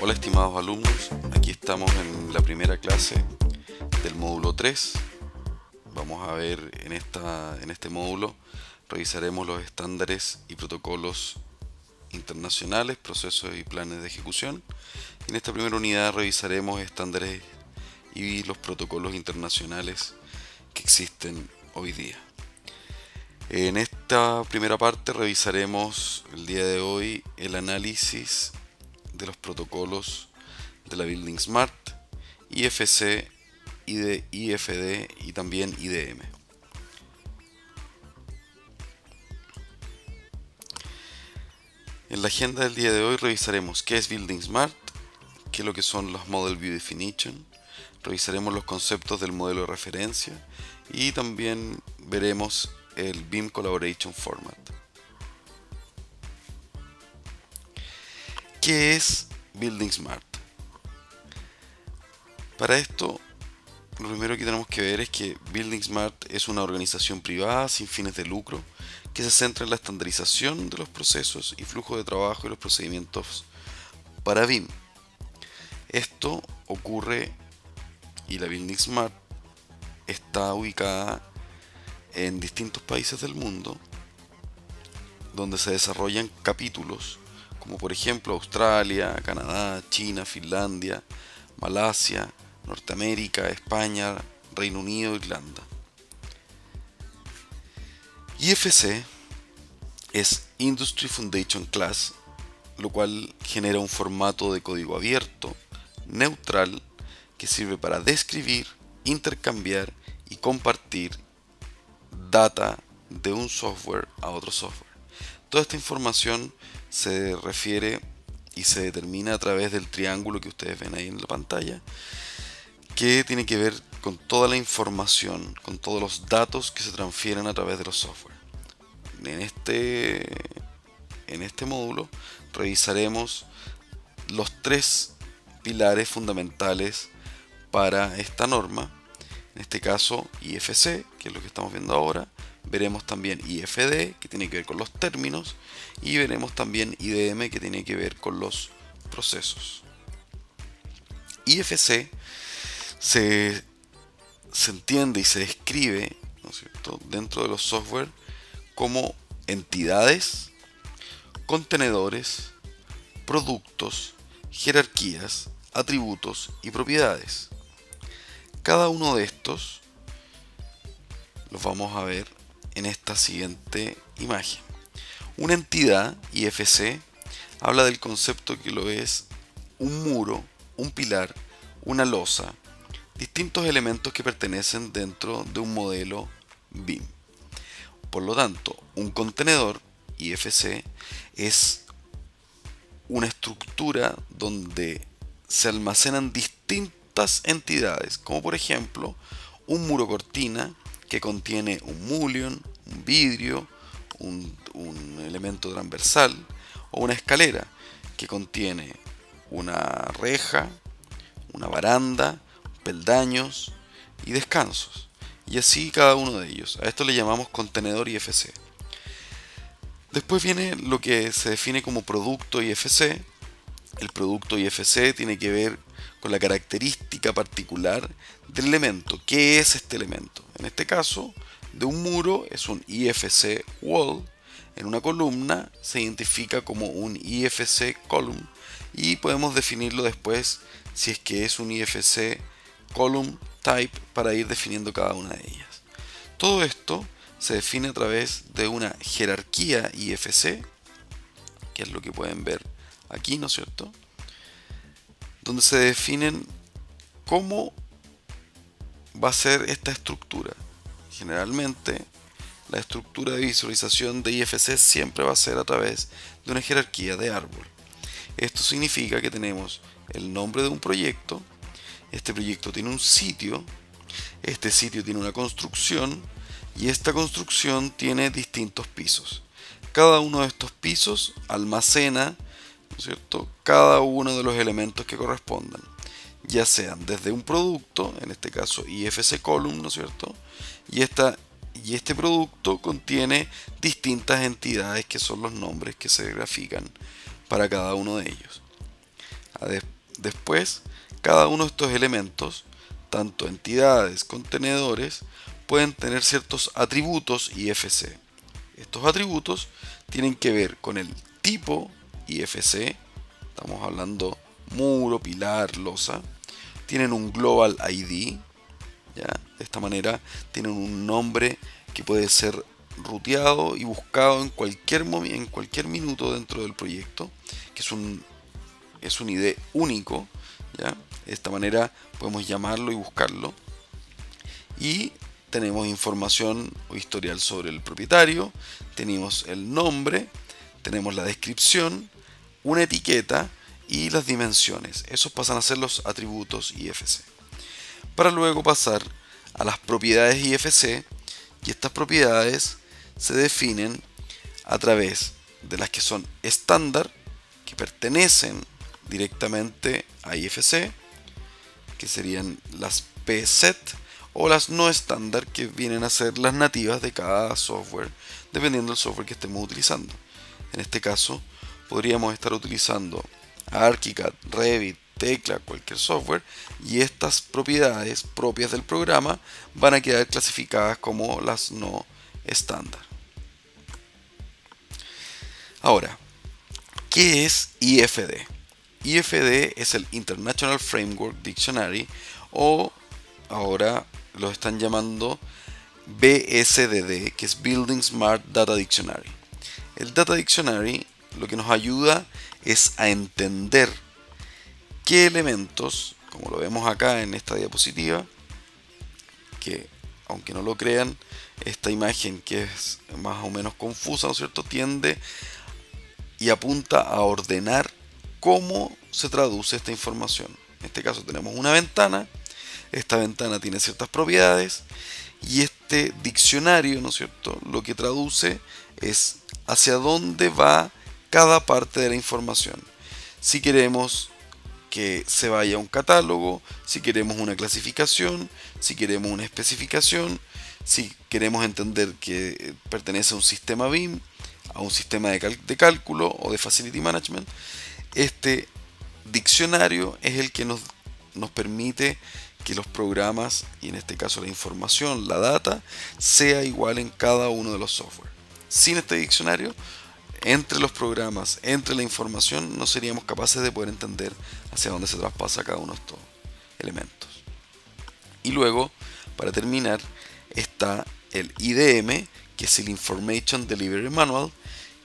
Hola estimados alumnos, aquí estamos en la primera clase del módulo 3. Vamos a ver en este módulo, revisaremos los estándares y protocolos internacionales, procesos y planes de ejecución. En esta primera unidad revisaremos estándares y los protocolos internacionales que existen hoy día. En esta primera parte revisaremos el día de hoy el análisis de los protocolos de la Building Smart, IFC, IFD y también IDM. En la agenda del día de hoy revisaremos qué es Building Smart, qué es lo que son los Model View Definition, revisaremos los conceptos del modelo de referencia y también veremos el BIM Collaboration Format. ¿Qué es Building Smart? Para esto, lo primero que tenemos que ver es que Building Smart es una organización privada sin fines de lucro que se centra en la estandarización de los procesos y flujo de trabajo y los procedimientos para BIM. Esto ocurre y la Building Smart está ubicada en distintos países del mundo donde se desarrollan capítulos como por ejemplo Australia, Canadá, China, Finlandia, Malasia, Norteamérica, España, Reino Unido, Irlanda. IFC es Industry Foundation Class, lo cual genera un formato de código abierto, neutral, que sirve para describir, intercambiar y compartir data de un software a otro software. Toda esta información se refiere y se determina a través del triángulo que ustedes ven ahí en la pantalla, que tiene que ver con toda la información, con todos los datos que se transfieren a través de los software. En este módulo revisaremos los tres pilares fundamentales para esta norma. En este caso IFC, que es lo que estamos viendo ahora. Veremos también IFD, que tiene que ver con los términos, y veremos también IDM, que tiene que ver con los procesos. IFC se entiende y se describe, ¿no es cierto?, dentro de los software como entidades, contenedores, productos, jerarquías, atributos y propiedades. Cada uno de estos los vamos a ver en esta siguiente imagen. Una entidad, IFC, habla del concepto que lo es un muro, un pilar, una losa, distintos elementos que pertenecen dentro de un modelo BIM. Por lo tanto, un contenedor, IFC, es una estructura donde se almacenan distintas entidades, como por ejemplo un muro cortina que contiene un mullion, un vidrio, un elemento transversal, o una escalera que contiene una reja, una baranda, peldaños y descansos, y así cada uno de ellos. A esto le llamamos contenedor IFC. Después viene lo que se define como producto IFC. El producto IFC tiene que ver con la característica particular del elemento. ¿Qué es este elemento? En este caso, de un muro es un IFC wall. En una columna se identifica como un IFC column y podemos definirlo después si es que es un IFC column type para ir definiendo cada una de ellas. Todo esto se define a través de una jerarquía IFC, que es lo que pueden ver aquí, ¿no es cierto?, donde se definen cómo va a ser esta estructura. Generalmente, la estructura de visualización de IFC siempre va a ser a través de una jerarquía de árbol. Esto significa que tenemos el nombre de un proyecto, este proyecto tiene un sitio, este sitio tiene una construcción y esta construcción tiene distintos pisos. Cada uno de estos pisos almacena, ¿no es cierto?, cada uno de los elementos que correspondan, ya sean desde un producto, en este caso IFC column, ¿no es cierto?, y este producto contiene distintas entidades que son los nombres que se grafican para cada uno de ellos. Después, cada uno de estos elementos, tanto entidades, contenedores, pueden tener ciertos atributos IFC. Estos atributos tienen que ver con el tipo IFC, estamos hablando muro, pilar, losa, tienen un Global ID, ¿ya? De esta manera tienen un nombre que puede ser ruteado y buscado en cualquier minuto dentro del proyecto, que es un ID único, ¿ya? De esta manera podemos llamarlo y buscarlo. Y tenemos información o historial sobre el propietario, tenemos el nombre, tenemos la descripción, una etiqueta y las dimensiones. Esos pasan a ser los atributos IFC. Para luego pasar a las propiedades IFC, y estas propiedades se definen a través de las que son estándar, que pertenecen directamente a IFC, que serían las PSET, o las no estándar, que vienen a ser las nativas de cada software, dependiendo del software que estemos utilizando. En este caso, podríamos estar utilizando ArchiCAD, Revit, Tecla, cualquier software, y estas propiedades propias del programa van a quedar clasificadas como las no estándar. Ahora, ¿qué es IFD? IFD es el International Framework Dictionary, o ahora lo están llamando BSDD, que es Building Smart Data Dictionary. El Data Dictionary lo que nos ayuda es a entender qué elementos, como lo vemos acá en esta diapositiva, que aunque no lo crean, esta imagen, que es más o menos confusa, ¿no es cierto?, tiende y apunta a ordenar cómo se traduce esta información. En este caso tenemos una ventana, esta ventana tiene ciertas propiedades, y este diccionario, ¿no es cierto?, lo que traduce es hacia dónde va cada parte de la información. Si queremos que se vaya a un catálogo, si queremos una clasificación, si queremos una especificación, si queremos entender que pertenece a un sistema BIM, a un sistema de cálculo o de Facility Management. Este diccionario es el que nos permite que los programas, y en este caso la información, la data, sea igual en cada uno de los software. Sin este diccionario, entre los programas, entre la información, no seríamos capaces de poder entender hacia dónde se traspasa cada uno de estos elementos. Y luego, para terminar, está el IDM, que es el Information Delivery Manual,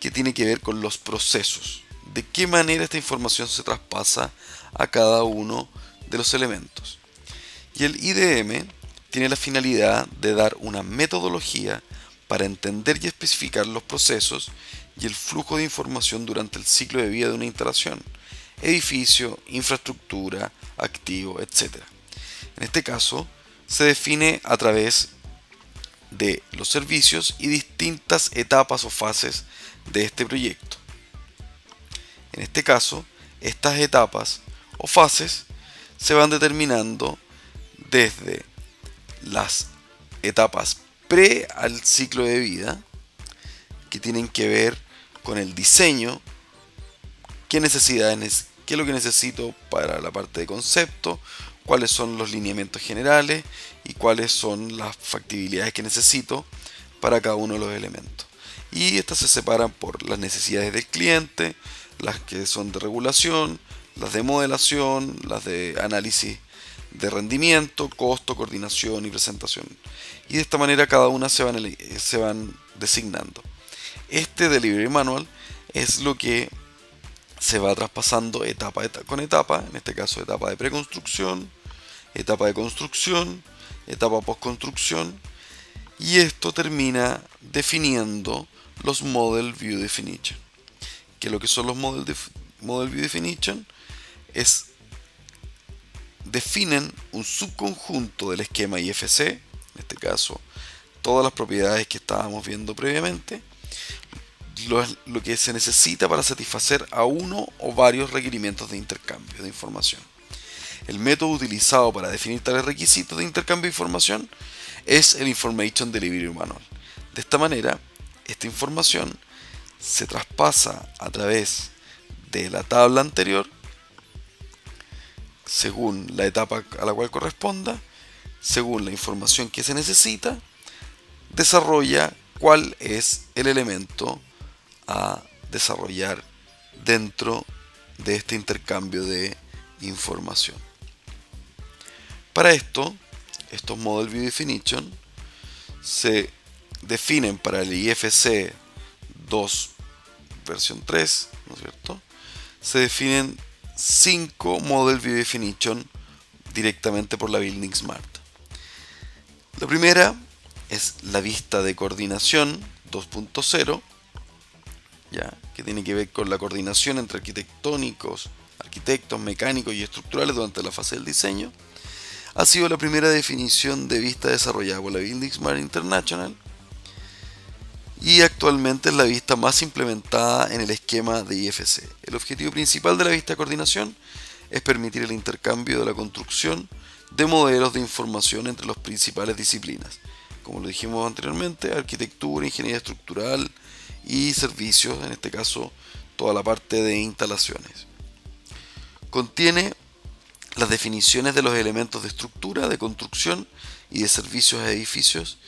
que tiene que ver con los procesos. De qué manera esta información se traspasa a cada uno de los elementos. Y el IDM tiene la finalidad de dar una metodología para entender y especificar los procesos y el flujo de información durante el ciclo de vida de una instalación, edificio, infraestructura, activo, etc. En este caso, se define a través de los servicios y distintas etapas o fases de este proyecto. En este caso, estas etapas o fases se van determinando desde las etapas pre al ciclo de vida, que tienen que ver con el diseño, qué necesidades, qué es lo que necesito para la parte de concepto, cuáles son los lineamientos generales y cuáles son las factibilidades que necesito para cada uno de los elementos. Y estas se separan por las necesidades del cliente, las que son de regulación, las de modelación, las de análisis de rendimiento, costo, coordinación y presentación. Y de esta manera cada una se van designando. Este Delivery Manual es lo que se va traspasando etapa con etapa, en este caso etapa de preconstrucción, etapa de construcción, etapa postconstrucción, y esto termina definiendo los Model View Definition. Que lo que son los Model View Definition definen un subconjunto del esquema IFC, en este caso todas las propiedades que estábamos viendo previamente, lo que se necesita para satisfacer a uno o varios requerimientos de intercambio de información. El método utilizado para definir tales requisitos de intercambio de información es el Information Delivery Manual. De esta manera, esta información se traspasa a través de la tabla anterior según la etapa a la cual corresponda, según la información que se necesita, desarrolla cuál es el elemento a desarrollar dentro de este intercambio de información. Para esto, estos Model View Definition se definen para el IFC 2 versión 3, ¿no es cierto? Se definen 5 Model View Definition directamente por la Building Smart. La primera es la vista de coordinación 2.0, ¿ya? Que tiene que ver con la coordinación entre arquitectos, mecánicos y estructurales durante la fase del diseño. Ha sido la primera definición de vista desarrollada por la Building Smart International y actualmente es la vista más implementada en el esquema de IFC. El objetivo principal de la vista de coordinación es permitir el intercambio de la construcción de modelos de información entre las principales disciplinas, como lo dijimos anteriormente, arquitectura, ingeniería estructural y servicios, en este caso toda la parte de instalaciones. Contiene las definiciones de los elementos de estructura, de construcción y de servicios a edificios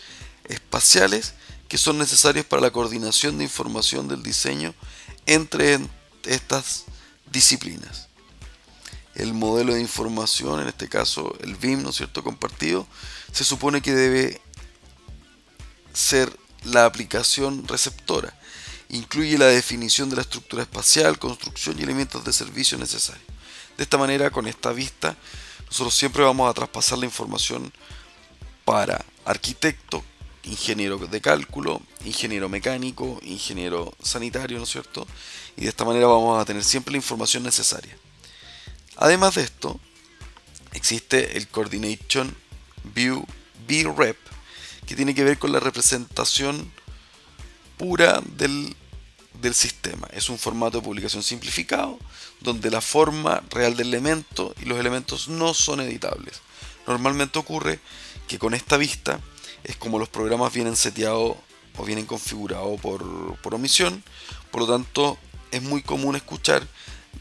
espaciales que son necesarios para la coordinación de información del diseño entre estas disciplinas. El modelo de información, en este caso el BIM, ¿no es cierto?, compartido, se supone que debe ser la aplicación receptora. Incluye la definición de la estructura espacial, construcción y elementos de servicio necesarios. De esta manera, con esta vista, nosotros siempre vamos a traspasar la información para arquitecto, ingeniero de cálculo, ingeniero mecánico, ingeniero sanitario, ¿no es cierto? Y de esta manera vamos a tener siempre la información necesaria. Además de esto, existe el Coordination View BREP, que tiene que ver con la representación pura del sistema. Es un formato de publicación simplificado donde la forma real del elemento y los elementos no son editables. Normalmente ocurre que con esta vista es como los programas vienen seteados o vienen configurados por omisión. Por lo tanto, es muy común escuchar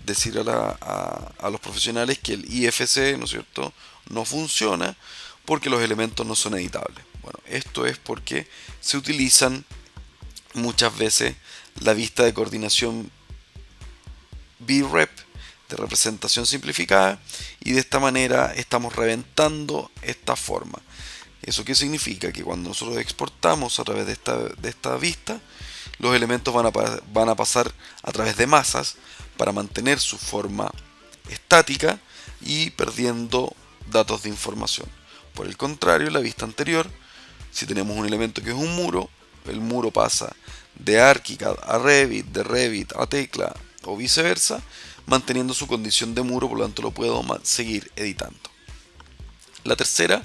decir a los profesionales que el IFC, ¿no es cierto?, no funciona porque los elementos no son editables. Bueno, esto es porque se utilizan muchas veces la vista de coordinación BREP, de representación simplificada, y de esta manera estamos reventando esta forma. ¿Eso qué significa? Que cuando nosotros exportamos a través de esta vista, los elementos van a pasar a través de masas para mantener su forma estática y perdiendo datos de información. Por el contrario, en la vista anterior, si tenemos un elemento que es un muro, el muro pasa de ArchiCAD a Revit, de Revit a Tecla o viceversa, manteniendo su condición de muro, por lo tanto lo puedo seguir editando. La tercera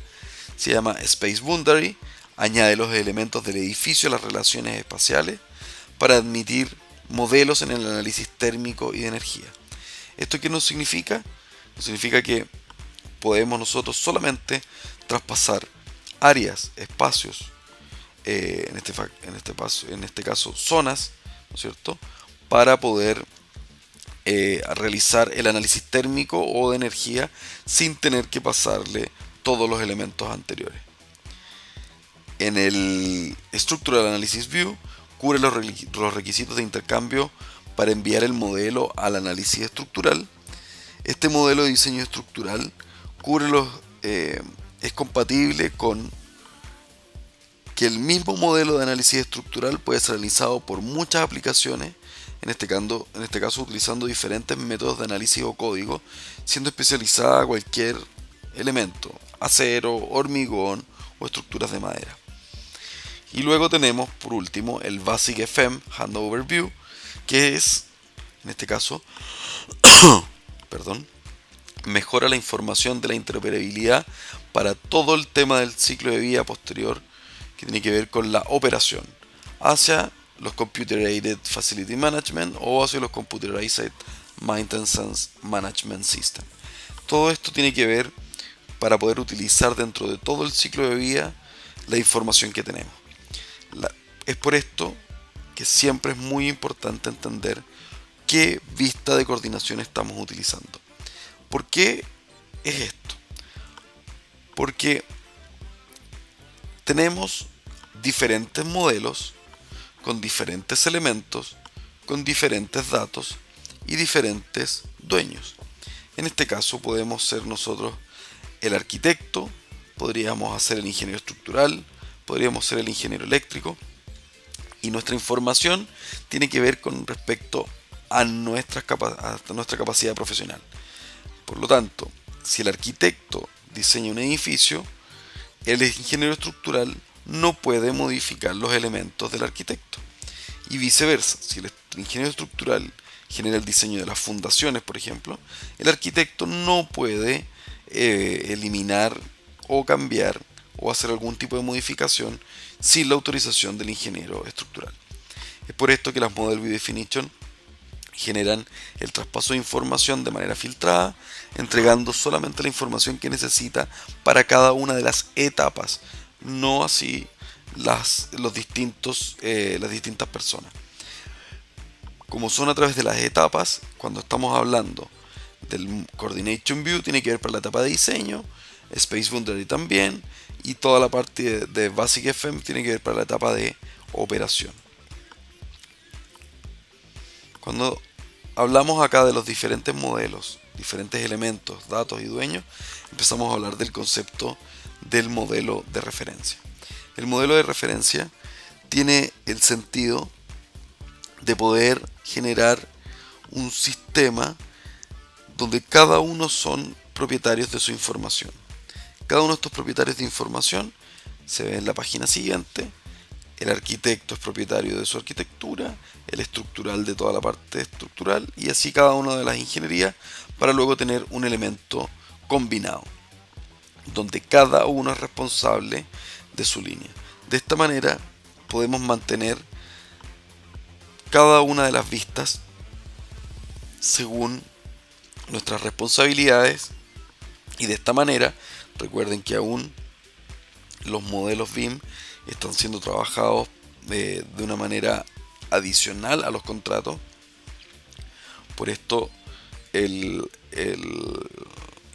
se llama Space Boundary, añade los elementos del edificio a las relaciones espaciales para admitir modelos en el análisis térmico y de energía. ¿Esto qué nos significa? Nos significa que podemos nosotros solamente traspasar áreas, espacios, en este caso zonas, ¿no es cierto?, para poder realizar el análisis térmico o de energía sin tener que pasarle todos los elementos anteriores. En el Structural Analysis View cubre los requisitos de intercambio para enviar el modelo al análisis estructural. Este modelo de diseño estructural es compatible con que el mismo modelo de análisis estructural puede ser realizado por muchas aplicaciones, en este caso utilizando diferentes métodos de análisis o código, siendo especializada a cualquier elemento, acero, hormigón o estructuras de madera. Y luego tenemos por último el Basic FM Handover View, que es, en este caso, mejora la información de la interoperabilidad para todo el tema del ciclo de vida posterior que tiene que ver con la operación hacia los Computer Aided Facility Management o hacia los Computerized Maintenance Management System. Todo esto tiene que ver para poder utilizar dentro de todo el ciclo de vida la información que tenemos. Es por esto que siempre es muy importante entender qué vista de coordinación estamos utilizando. ¿Por qué es esto? Porque tenemos diferentes modelos con diferentes elementos, con diferentes datos y diferentes dueños. En este caso podemos ser nosotros el arquitecto, podríamos ser el ingeniero estructural, podríamos ser el ingeniero eléctrico, y nuestra información tiene que ver con respecto a nuestra capacidad profesional. Por lo tanto, si el arquitecto diseña un edificio, el ingeniero estructural no puede modificar los elementos del arquitecto. Y viceversa, si el ingeniero estructural genera el diseño de las fundaciones, por ejemplo, el arquitecto no puede eliminar o cambiar o hacer algún tipo de modificación sin la autorización del ingeniero estructural. Es por esto que las Model View Definition generan el traspaso de información de manera filtrada, entregando solamente la información que necesita para cada una de las etapas, no así las distintas personas. Como son a través de las etapas, cuando estamos hablando del Coordination View, tiene que ver para la etapa de diseño, Space Boundary también, y toda la parte de Basic FM tiene que ver para la etapa de operación. Cuando hablamos acá de los diferentes modelos, diferentes elementos, datos y dueños, empezamos a hablar del concepto del modelo de referencia. El modelo de referencia tiene el sentido de poder generar un sistema donde cada uno son propietarios de su información. Cada uno de estos propietarios de información se ve en la página siguiente. El arquitecto es propietario de su arquitectura, el estructural de toda la parte estructural, y así cada una de las ingenierías, para luego tener un elemento combinado, donde cada uno es responsable de su línea. De esta manera podemos mantener cada una de las vistas según nuestras responsabilidades, y de esta manera recuerden que aún los modelos BIM están siendo trabajados de una manera adicional a los contratos. Por esto el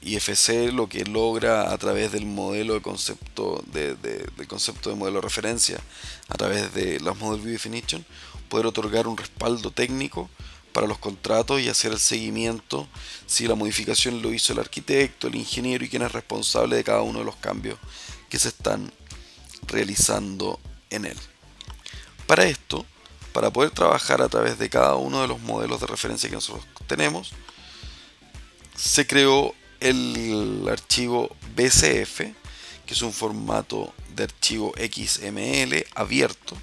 IFC lo que logra a través del modelo del concepto de modelo de referencia, a través de las Model View Definition, poder otorgar un respaldo técnico para los contratos y hacer el seguimiento si la modificación lo hizo el arquitecto, el ingeniero y quien es responsable de cada uno de los cambios que se están realizando en él. Para esto, para poder trabajar a través de cada uno de los modelos de referencia que nosotros tenemos, se creó el archivo BCF, que es un formato de archivo XML abierto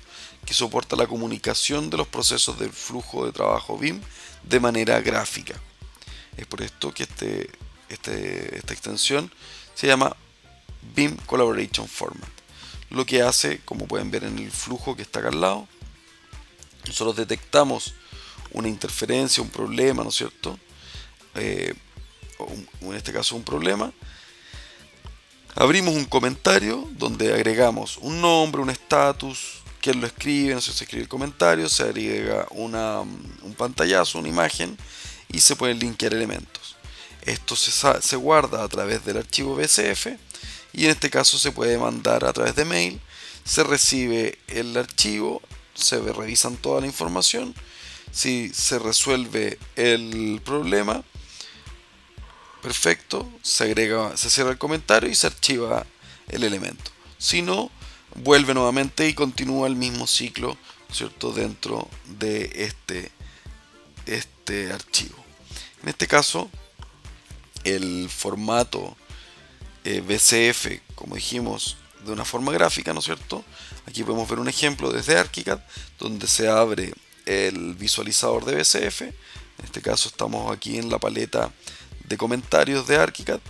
que soporta la comunicación de los procesos del flujo de trabajo BIM de manera gráfica. Es por esto que esta extensión se llama BIM Collaboration Format. Lo que hace, como pueden ver en el flujo que está acá al lado, nosotros detectamos una interferencia, un problema, ¿no es cierto? En este caso un problema. Abrimos un comentario donde agregamos un nombre, un estatus, quién lo escribe, no sé, se escribe el comentario, se agrega un pantallazo, una imagen y se pueden linkear elementos. Esto se guarda a través del archivo BCF y en este caso se puede mandar a través de mail. Se recibe el archivo, se revisan toda la información, si se resuelve el problema, perfecto, se cierra el comentario y se archiva el elemento. Si no, vuelve nuevamente y continúa el mismo ciclo, ¿cierto?, dentro de este archivo. En este caso, el formato BCF, como dijimos, de una forma gráfica, ¿no es cierto? Aquí podemos ver un ejemplo desde ArchiCAD, donde se abre el visualizador de BCF. En este caso estamos aquí en la paleta de comentarios de ArchiCAD,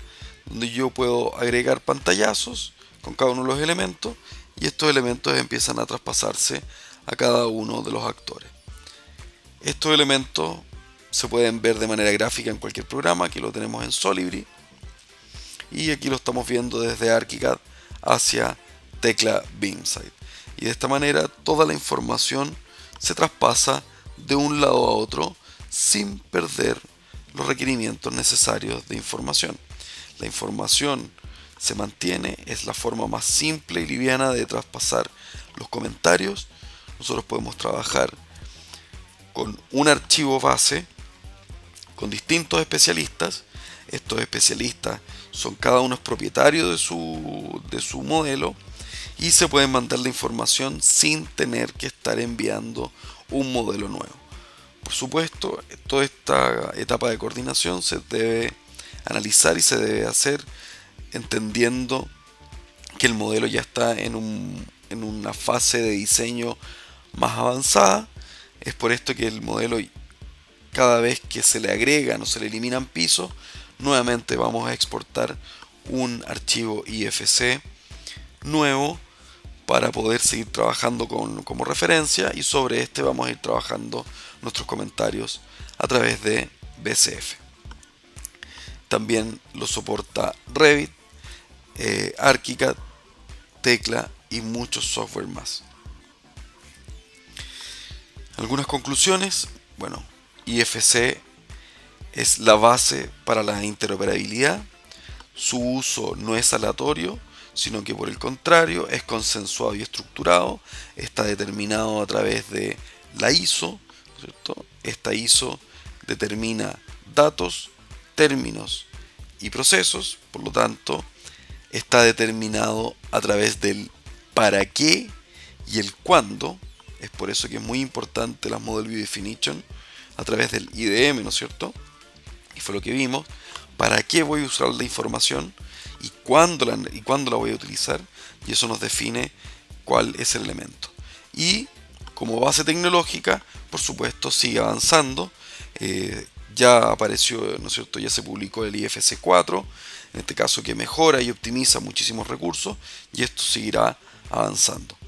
donde yo puedo agregar pantallazos con cada uno de los elementos y estos elementos empiezan a traspasarse a cada uno de los actores. Estos elementos se pueden ver de manera gráfica en cualquier programa. Aquí lo tenemos en Solibri y aquí lo estamos viendo desde ArchiCAD hacia tecla BIMsite, y de esta manera toda la información se traspasa de un lado a otro sin perder los requerimientos necesarios de información. la información se mantiene, es la forma más simple y liviana de traspasar los comentarios. Nosotros podemos trabajar con un archivo base con distintos especialistas. Estos especialistas son cada uno propietario de su modelo y se pueden mandar la información sin tener que estar enviando un modelo nuevo. Por supuesto, toda esta etapa de coordinación se debe analizar y se debe hacer entendiendo que el modelo ya está en una fase de diseño más avanzada. Es por esto que el modelo, cada vez que se le agregan o se le eliminan pisos, nuevamente vamos a exportar un archivo IFC nuevo para poder seguir trabajando como referencia, y sobre este vamos a ir trabajando nuestros comentarios a través de BCF. También lo soporta Revit, ArchiCAD, Tecla y muchos software más. Algunas conclusiones. Bueno, IFC es la base para la interoperabilidad. Su uso no es aleatorio, sino que por el contrario es consensuado y estructurado. Está determinado a través de la ISO, ¿cierto? Esta ISO determina datos, términos y procesos. Por lo tanto, está determinado a través del para qué y el cuándo. Es por eso que es muy importante la Model View Definition a través del IDM, ¿no es cierto? Y fue lo que vimos. ¿Para qué voy a usar la información? ¿Y cuándo la voy a utilizar? Y eso nos define cuál es el elemento. Y como base tecnológica, por supuesto, sigue avanzando. Ya apareció, ¿no es cierto? Ya se publicó el IFC 4, en este caso, que mejora y optimiza muchísimos recursos, y esto seguirá avanzando.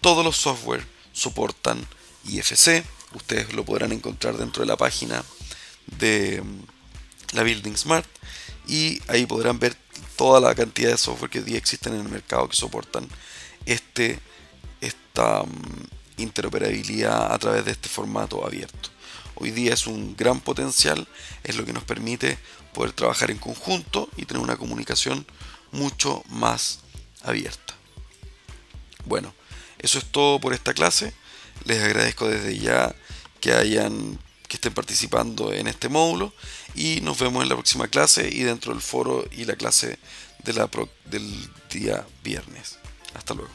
Todos los software soportan IFC. Ustedes lo podrán encontrar dentro de la página de la Building Smart, y ahí podrán ver toda la cantidad de software que hoy día existen en el mercado que soportan esta interoperabilidad a través de este formato abierto. Hoy día es un gran potencial, es lo que nos permite poder trabajar en conjunto y tener una comunicación mucho más abierta. Bueno, eso es todo por esta clase. Les agradezco desde ya que estén participando en este módulo, y nos vemos en la próxima clase y dentro del foro y la clase del día viernes. Hasta luego.